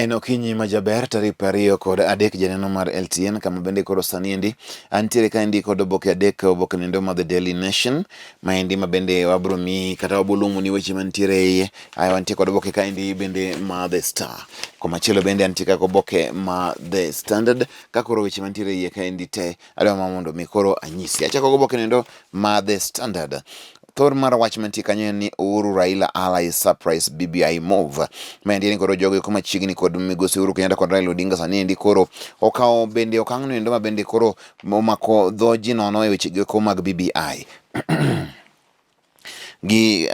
En okinyi majaber tarik 23 janeno mar LTN kama bende koro sani endi antiere ka endi kod oboke adek, oboke nindo mar The Daily Nation ma endi ma bende wabro mi kata wabolumu ni weche mantiere iye. Ayo antie kod oboke ka endi bende ma The Star, komachielo bende antie ka oboke ma The Standard ka koro weche mantiere iye ka endi te adwa mondo mi koro anyisi. Achako oboke nindo ma The Standard. Thor mar wach mantie kanyo ni Uhuru Raila allies surprise BBI move. Ma endi koro jogo kuma chiegni kod migosi Uhuru Kenyatta kod Raila Odinga sani endi koro okawo bende okang' no endo ma bende koro omako dho ji nono e weche go mag BBI.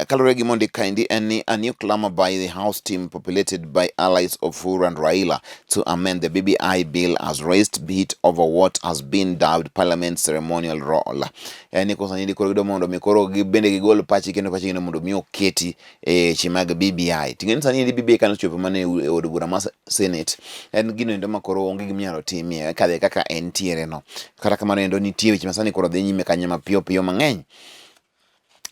Kalore gi mondi kaindi en ni a new clamor by the House team populated by allies of Uhuru and Raila to amend the BBI bill has raised beat over what has been dubbed parliament ceremonial role. Yani kosa nidi koro gido mondo mi koro bende gigolo pachi kendo pachi gino mondo mi oketi chimag BBI. Tingeni sani endi BBI kano chopo mane od bura ma Senate. En gino endo ma koro onge giminyalo timie kadhe kaka entiere no. Kata kamano endo nitie weche masani koro dhi nyime kanyo mapiyo piyo mang'eny.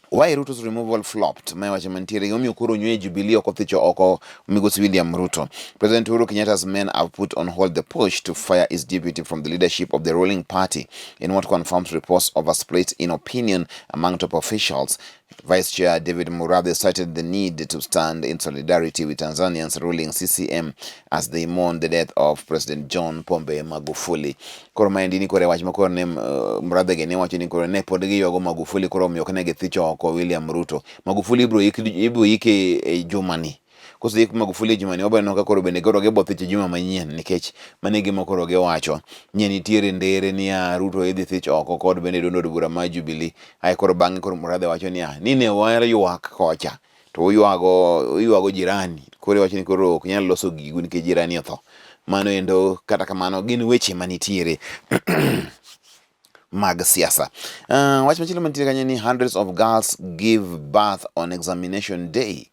Why Ruto's removal flopped? My wache mantiere yomi okoro nywe Jubilee okothicho oko migosi William Ruto. President Uhuru Kenyatta's men have put on hold the push to fire his deputy from the leadership of the ruling party in what confirms reports of a split in opinion among top officials. Vice Chair David Murathe cited the need to stand in solidarity with Tanzanians ruling CCM as they mourn the death of President John Pombe Magufuli. Koro maendi ni kore wach makoro ne Murathe gene wacho ni koro ne pod giyogo Magufuli koro miyo kane githicho oko William Ruto. Magufuli ibro yike e jumani. Koso yik Magufuli jumani obano ka koro bende koro gebo thicho juma manyien nikech mane gima koro giwacho. Nye nitiere ndere ni Ruto idhi thicho oko kod bende dondo od bura ma Jubilee. Ai koro bang'e koro Murathe wacho ni nine war ywak kocha to uywago jirani. Koro wacho ni koro ok nyal loso gigu nikech jirani otho. Mano endo kata kamano gin weche manitiere mag siasa. Wach machielo mantiere kanyo ni hundreds of girls give birth on examination day.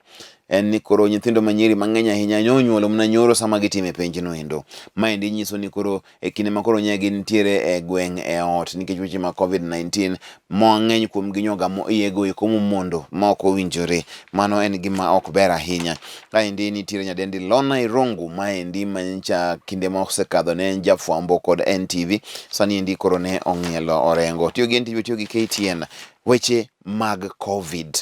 En ni koro nyithindo manyiri mang'eny ahinya nyonyuolo mna nyoro sama gitime penj no endo. Maendi nyiso ni koro e kinde ma koro nyagi nitiere e gweng' e ot nikech weche ma COVID-19 mang'eny kuom ginyoga yego ikomo mondo ma ok owinjore. Mano en gima ok ber ahinya. Kaendi nitiere nyadendi Lona Irungu maendi mancha kinde ma osekadho ne en jafwambo kod NTV. Sani endi koro ne ong'ielo orengo. Tiyo gi NTV tiyo gi KTN. Weche mag COVID.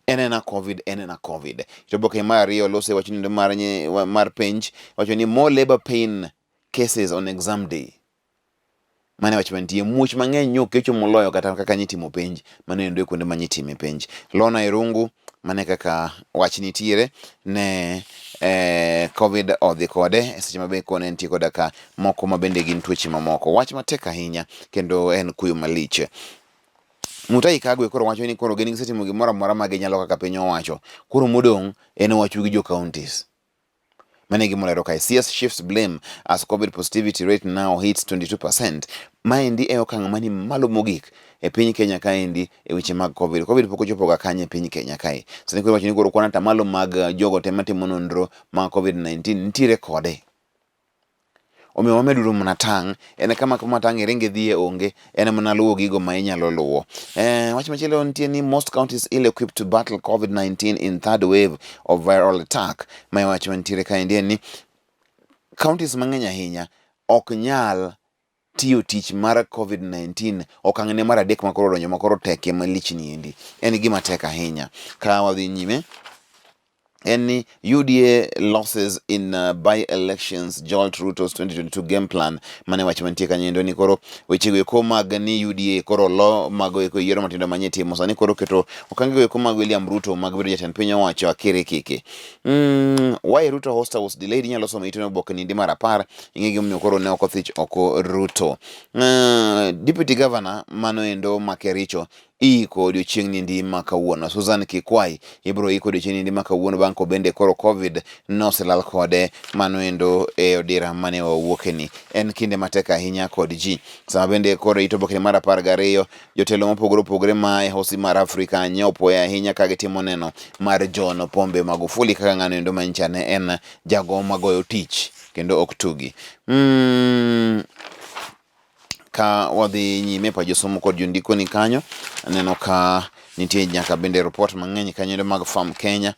Enena COVID. Oboke mar ariyo lose wacho ni mar penj wacho ni more labor pain cases on exam day. Mane wacho mantie much mang'eny nyokecho moloyo kata kaka nyitimo penj. Mane endo kuonde ma nyitime penj. Lona Irungu mane kaka wach nitiere ne COVID odhi kode seche mabe kone nitie koda ka moko mabende gin tuoche mamoko. Wach matek ahinya kendo en kuyo malich. Mutai Kagwe koro wacho ni koro gin gisetimo gimoro amora ma ginyalo kaka piny owacho. Koro modong' en wacho gi jo counties. Mane gimolero kae. CS shifts blame as COVID positivity rate now hits 22%. Maendi e okang' mani malo mogik e piny Kenya kaendi e weche mag COVID. COVID pok ochopo ga kanye piny Kenya kae. Sani koro wacho ni koro kwana tamalo mag jogo te matimo nonro mag COVID-19 nitiere kode. Omiyo wameduru mna tang' en kama tang' iringe dhie onge en mana luwo gigo ma inyalo luwo. Wach machielo nitie ni most counties ill equipped to battle COVID-19 in third wave of viral attack. Mae wach mantiere kaendi ni counties mang'eny ahinya ok nyal tiyo tich mar COVID-19 okang' ne mar adek makoro donjo makoro tek malich ni endi. En gima tek ahinya. Ka wadhi nyime any UDA losses in by-elections jolt Ruto's 2022 game plan. Mane wach mantie kanyo ni koro wechego eko mag ni UDA koro lo mago eko yiero matindo manye timo sani koro keto okangego eko mag William Ruto mag bedo jatend piny owacho akere kike. Why Ruto hosta was delayed inyalo somo ito oboke ni mar 10 ing'e gimomiyo koro ne ok othich oko Ruto. Deputy governor mano endo Makericho iko odiochieng' ni ma kawuono. Susan Kikwai ibro iko odiochieng' ni ma kawuono bang' ko bende koro COVID noselal kode mano endo e odira mane wawuoke ni. En kinde matek ahinya kod ji. Sama bende koro ito oboke mar 12 jotelo mopogore opogore ma e hosi mar Afrika nyopo ahinya ka gitimo neno mar John Pombe Magufuli kaka ng'ano endo mancha ne en jago magoyo tich kendo ok tugi. Ka wadhi nyime pa josomo kod jondiko ni kanyo neno ka nitie nyaka bende report mang'eny kanyo mag Farm Kenya.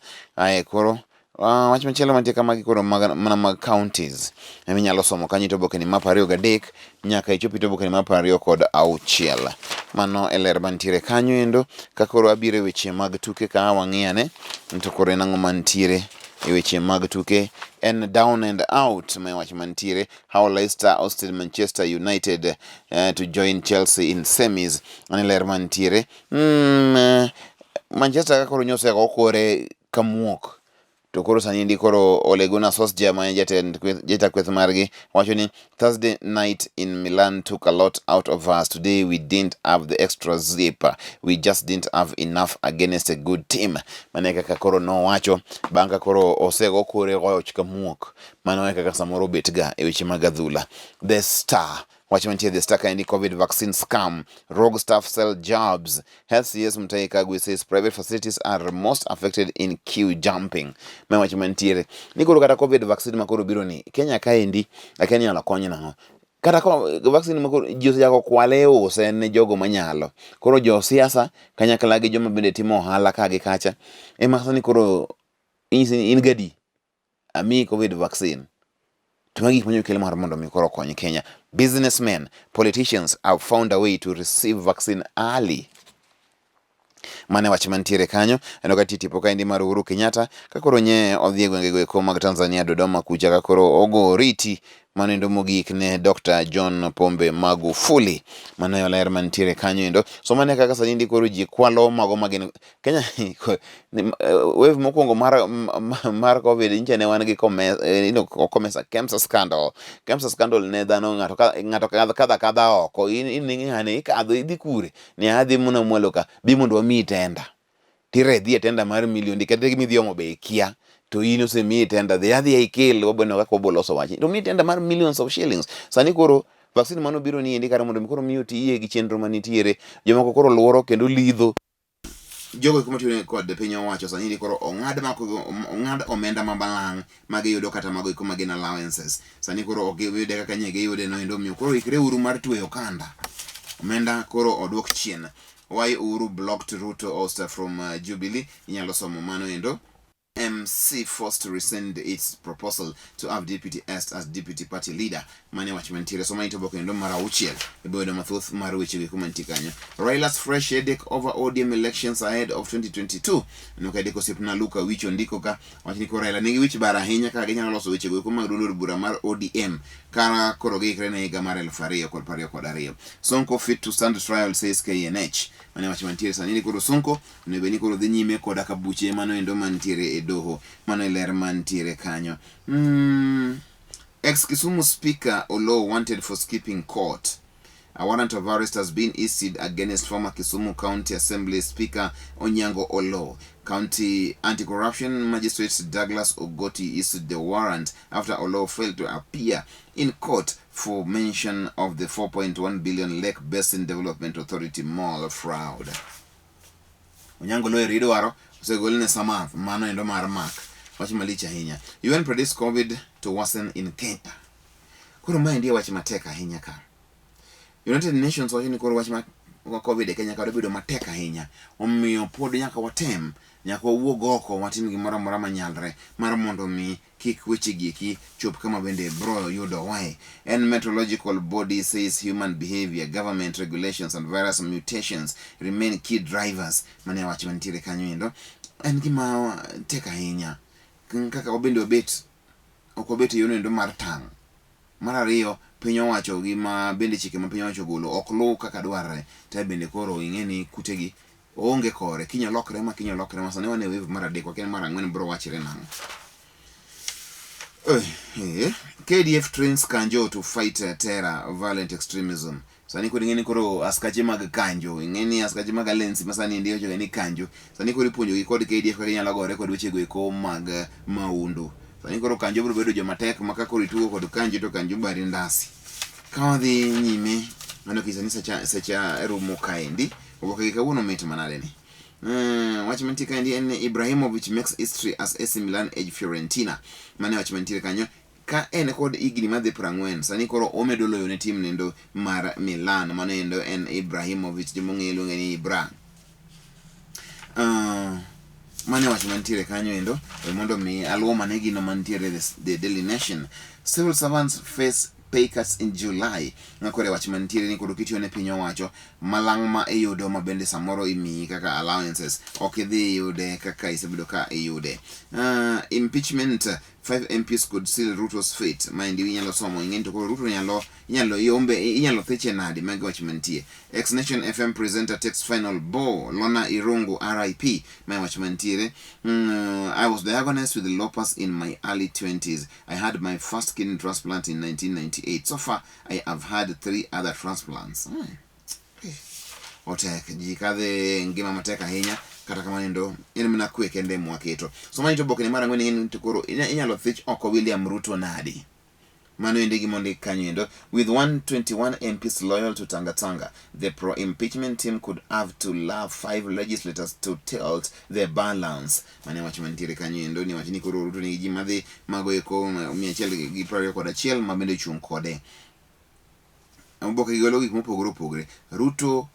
Koro Wach machielo mantie kama koro mana mag counties minyalo somo kanyo to oboke ni map 2 3 nyaka ichopi to oboke ni map 2 6. Mano e ler mantiere kanyo endo. Ka koro abiro e weche mag tuke ka wang'iyane to koro en ang'o mantiere e weche mag tuke en down and out ma wach mantiere how Leicester ousted Manchester United to join Chelsea in semis. Ane ler mantiere Manchester ka koro nyosego kore kamuok to koro sani ndi koro Ole Gunnar Solskjaer ma jata kweth margi wacho ni Thursday night in Milan took a lot out of us. Today we didn't have the extra zip, we just didn't have enough against a good team. Mane kaka koro nowacho bang' ka koro osego kore goyo chikamuok. Mano e kaka samoro betga e weche mag adhula. The Star wach mantie The Star kaendi COVID vaccine scam, rogue staff sell jobs. Health CS Mutahi Kagwe says private facilities are most affected in queue jumping. Ma wach mantiere ni koro kata COVID vaccine makoro biro ni Kenya kaendi akia ni nyalo kony nang'o. Kata vaccine makoro ji osechako kwale use ne jogo manyalo. Koro jo siasa kanyakla gi joma bende timo ohala ka gi kacha ema sani koro in gadi ami COVID vaccine. Tumagi kwenye kile mara mondo mikoro kwenye Kenya. Businessmen, politicians have found a way to receive vaccine early. Mane wach mantiere kanyo eno kati tipo kaendi mar Uhuru Kenyatta kakoro nye odhi gwenge eko mag Tanzania Dodoma kucha kakoro ogo riti manendo mogik ne Dr. John Pombe Magufuli. Mane ler mantiere kanyo endo. So mane kaka sani ndi koro ji kwalo mago magin Kenya wave mokwongo mar COVID nche ne wan gi komesa Kemsa scandal. Kemsa scandal ne dhano ng'ato kadha oko in ikadho idhi kure ni adhi muna mwelo ka bi mondo wami tenda tire dhi tenda mar milion kata gi midhi omo be kia to in osemi tenda dhi adhi ikel wabeno kaka oboloso wach to mi tenda mar millions of shillings. Sani koro vaccine mano biro ni endi kara mondo mikoro miyo tiye gi chenro manitiere jomako koro luoro kendo lidho jogo kuma tiyo kod piny owacho sani ndi koro ong'ad omenda mabalang' magiyudo kata mago iko magin allowances. Sani koro ok giyude kaka nye giyude no endo miyo koro ikre uru mar tweyo kanda omenda koro odwok chien. Why Uhuru blocked Ruto ouster from Jubilee inyalo somo mano endo. MC forced to rescind its proposal to have Deputy Est as Deputy Party Leader. Mane wach mantiere so manito boko endo mara uchiel ibodo mathoth mar weche gi kuma ntikanya. Raila's fresh headache over ODM elections ahead of 2022. Nokaide kosipna Luka wicho ndiko ka wach ni Raila nigi wich bara ahinya ka ginyalo loso weche go kuma dundo bura mar ODM kara koro gikre ne higa mar 2022. Sonko fit to stand trial says KNH. Mane wach mantiere sani koro Sonko ne beni koro dhi nyime koda ka buche mano endo mantiere doho mano ler mantiere kanyo. Ex-Kisumu Speaker Olo wanted for skipping court. A warrant of arrest has been issued against former Kisumu County Assembly Speaker Onyango Olo. County Anti-Corruption Magistrate Douglas Ogoti issued the warrant after Olo failed to appear in court for mention of the 4.1 billion Lake Basin Development Authority mall fraud. Onyango Olo ridwaro osegolne Samath mano endo mar mak wach malicha ahinya. UN predicts COVID to worsen in Kenya. Koro mae ndiye wach matek ahinya ka. United Nations wacho ni koro wach ma COVID e Kenya ka bedo matek ahinya. Omiyo pod nyaka watem nyaka wawuog oko watim gimoro amora manyalre mar mondo mi kik weche gi chop kama bende bro yudo wae. And meteorological body says human behavior, government regulations and various mutations remain key drivers. Mane wach mantiere kanyo endo. En gima tek ahinya. Kaka obende obet yono endo mar tang. Mar ariyo piny owacho gi ma bende chike ma piny owacho golo ok luw kaka dwarre te bende koro ing'eni kutegi onge kore kinyo lokre ma sani wane wave mar adek waken mar ang'wen bro wachre nang'o. KDF trains Kanjo to fight terror violent extremism. Sani koro ing'eni koro askache mag Kanjo ing'eni askache mag Alensi ma sani ndiyo joga ni Kanjo sani koro ipuonjo gi kod KDF kaka nyalo gore kod weche go eko mag maundu. Sani koro Kanjo biro bedo joma tek maka koro itugo kod Kanjo to Kanjo bari ndasi kawa dhi nyime ano kisani secha rumo kaendi oboke gi kawuono mit manade ni. Wach mantie kaendi en Ibrahimovic makes history as AC Milan age Fiorentina. Mane wach mantie kanyo ka en kod igni madhi 40 sani koro omedo loyo ne tim nendo mar Milan mano endo en Ibrahimovic jomong'e luonge ni Ibra. Mane wach mantiere kanyo endo mondo mi aluwo mane gino mantiere the Daily Nation. Civil servants face pay cuts in July. Ngakore wach mantiere ni koro kitiyo ne piny owacho malang' ma iyudo ma bende samoro imiyi kaka allowances ok idhi yude kaka isebedo ka iyude. Impeachment, 5 MPs could seal Ruto's fate. Mind inyalo somo ing'eni to koro Ruto inyalo thiche nadi magi wach mantie. Ex Nation FM presenter takes final bow. Lona Irungu RIP. My wach mantiere. I was diagnosed with lupus in my early 20s. I had my first kidney transplant in 1998. So far, I have had 3 other transplants. Otek jikadhe ngima matek ahinya kata kamano ndo en mana kwe kende mwaketo. So mani to boke ni mara ng'weni en to koro inyalo thich oko William Ruto nadi. Mano ende gimondi kanyo endo. With 121 MPs loyal to Tanga, the pro-impeachment team could have to love 5 legislators to tilt the balance. Mane wach mantiere kanyo endo ni wach ni koro Ruto ni gimadhi magoeko 121 mabende chung kode. Boke gigolo gik mopogore opogore. Ruto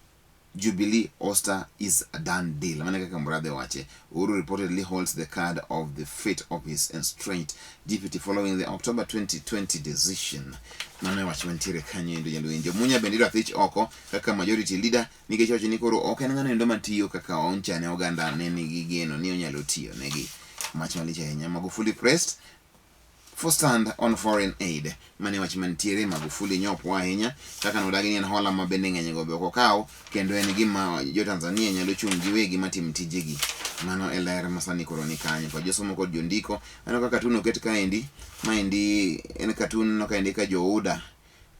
Jubilee Oster is a done deal. Manaka Kambrade Wache. Uru reportedly holds the card of the fate of his estranged deputy following the October 2020 decision. Mane wachi mantire kanyo endo yalo injo. Munya bendira thich oko kaka majority leader nige chochi nikoro oke ngano endo matiyo kaka onchane oganda neni gigeno ni onyalo tiyo negi. Mach malicha henya. Magufuli pressed for stand on foreign aid. Mane wach mantiere Magufuli nyopo ahinya kaka nodagi ni en hola mabende ng'eny gobe oko kawo kendo en gima jo Tanzania nyalo chung' giwegi matim tijegi. Mano ler masani koro ni kanyo kwa josomo kod jondiko ano kaka katun oket kaendi maendi en katun no kaendi ka jouda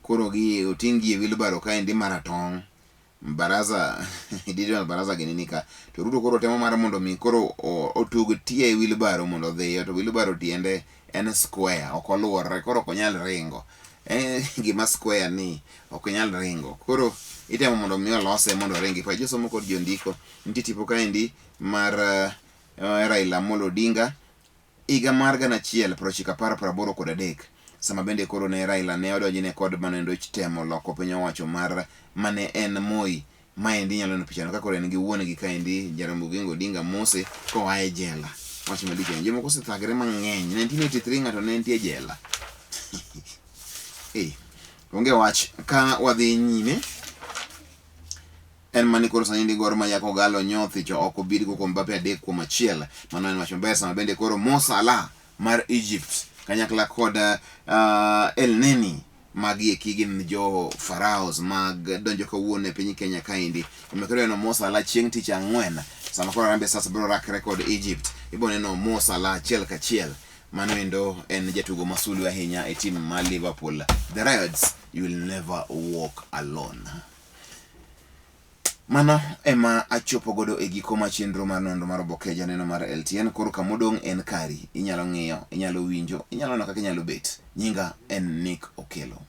koro gi oting'gi e wheelbarrow kaendi maratong baraza digital baraza genika to Ruto koro temo mar mondo mi koro otug tie wheelbarrow mondo odhi to wheelbarrow tiende en square ok oluorre koro ok nyal ringo gima square ni ok nyal ringo koro itemo mondo mi olose mondo ringi pa josomo kod jondiko nitie tipo kaendi mar Raila Amolo Odinga higa mar 1983 sama bende koro ne Raila ne odonjine kod manendo temo loko piny owacho mar mane en Moi maendi nyalo no pichano kaka en gi wuon gi kaendi Jaramogi Odinga Mose ko ae jela wach maliche jomoko osethagre mang'eny 1983 ng'ato ne entie jela onge wach ka wadhi nyime en mani koro sanindi gor mayako galo nyothi cho oko bid ko Mbappe 3-1 mano en wach maber sama bende koro Mo Salah mar Egypt kanyakla kod El Neni magi ekigin jo Pharaohs mag donjo kawuono e piny Kenya kaendi omekore no Mo Salah chieng' tich ang'wen sama koro Harambee Stars biro rakre kod Egypt ibone no Mo Salah achiel kachiel mano endo en jatugo masulu ahinya e team mar Liverpool. The Reds, you will never walk alone. Mano ema achopo godo e giko ma chenro mar nonro mar Oboke janeno mar LTN koro kamodong en kari inyalo ng'iyo inyalo winjo inyalo no kaka inyalo bet nyinga en Nick Okello.